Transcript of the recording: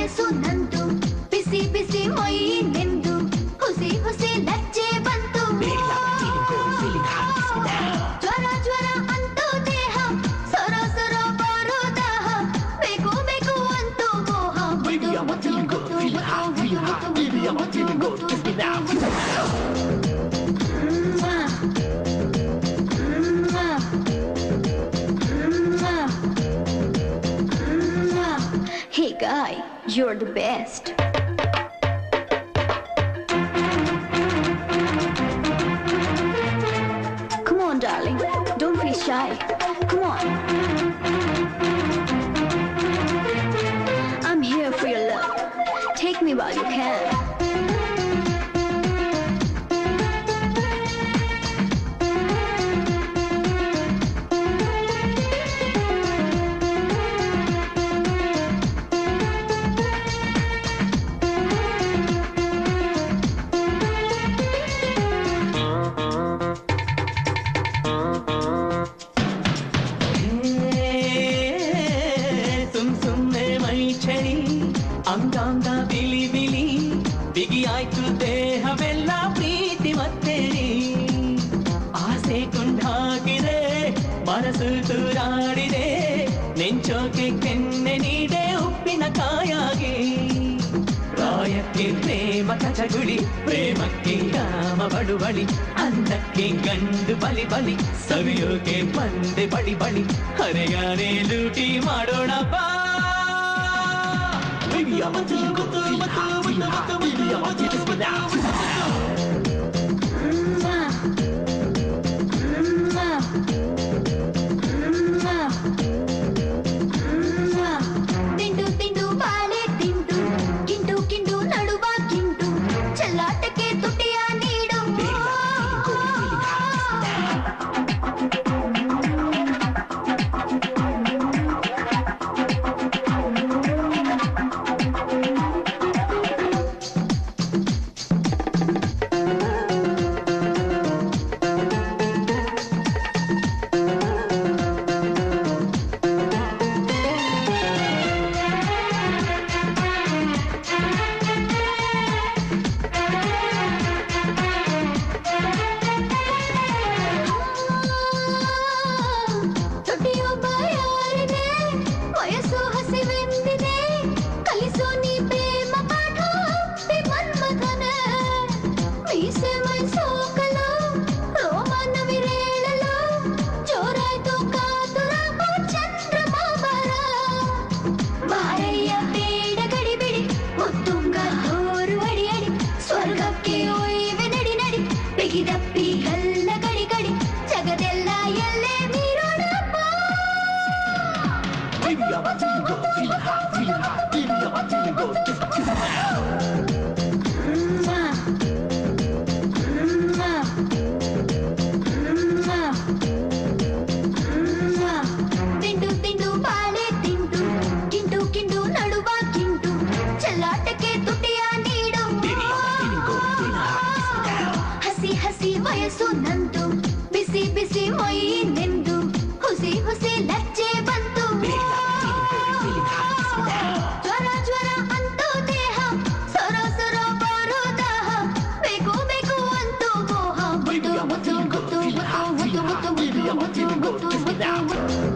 ವಯಸ್ಸು ನಂದು ಬಿಸಿ ಬಿಸಿ ಮೈ ನಿಂದು ಹುಸಿ ಹುಸಿ ಲಜ್ಜೆ ಬಂತು ಜ್ವರ ಜ್ವರ ಅಂತೂ ದೇಹ ಸರ ಸರ ಬರೋ ದಾಹ ಬೇಕು ಬೇಕು ಅಂತೂ ಮೋಹ Hey guy, you're the best. Come on darling, don't be shy. Come on. I'm here for your love. Take me while you can. ಅಂಗಾಂಗ ಬಿಲಿ ಬಿಲಿ ಬಿಗಿ ಆಯ್ತು ದೇಹವೆಲ್ಲ ಪ್ರೀತಿ ಮತ್ತೇರಿ ಆಸೆ ಕುಂಡಾಗಿದೆ ಮನಸ್ಸು ತೂರಾಡಿದೆ ನೆಂಚೋಕೆ ಕೆನ್ನೆ ನೀಡೆ ಉಪ್ಪಿನ ಕಾಯಾಗಿ ಪ್ರಾಯಕ್ಕೆ ಪ್ರೇಮ ಕಚಗುಳಿ ಪ್ರೇಮಕ್ಕೆ ಕಾಮ ಬಳುವಳಿ ಅಂದಕ್ಕೆ ಗಂಡು ಬಲಿ ಬಲಿ ಸವಿಯೋಕೆ ಬಂದೆ ಬಳಿ ಬಳಿ ಹರೆಗಾನೆ ಲೂಟಿ ಮಾಡೋಣ ಬಾ Baby, I'ma tell you go Baby, I'ma tell you now ತಿಂಡು ತಿಂಡು ಬಾಳೆ ತಿಂಡು ಕಿಂಡು ಕಿಂಡು ನಡುವ ಕಿಂಡು ಚೆಲ್ಲಾಟಕ್ಕೆ ತುಟಿಯ ನೀಡು ದಪ್ಪಿ ಎಲ್ಲ ಗಡಿ ಗಡಿ ಜಗದೆಲ್ಲ ಎಲ್ಲೇ ಮೀರೋಣಪ್ಪ Baby, I'ma tell you go feeling hot Baby, I'ma tell you go kiss ತಿಂಡು ತಿಂಡು ಬಾಳೆ ತಿಂಡು ಕಿಂಡು ಕಿಂಡು ನಡುವ ಕಿಂಡು ಚೆಲ್ಲಾಟಕ್ಕೆ ತುಟಿಯ ನೀಡು ಹಸಿ ಹಸಿ ವಯಸ್ಸು ನಂದು ಬಿಸಿ ಬಿಸಿ ಮೈ ನಿಂದು ಹುಸಿ ಹುಸಿ ಲಜ್ಜೆ ಬಂತು ಜ್ವರ ಜ್ವರ ಅಂತೂ ದೇಹ ಸರ ಸರ ಬರೋ ದಾಹ ಬೇಕು ಬೇಕು ಅಂತೂ ಮೋಹ ಮುತ್ತು ಮುತ್ತು ಮುತ್ತು ಮುತ್ತು ಮುತ್ತು ಮುತ್ತು ಮುತ್ತು ಮುತ್ತು ಮುತ್ತು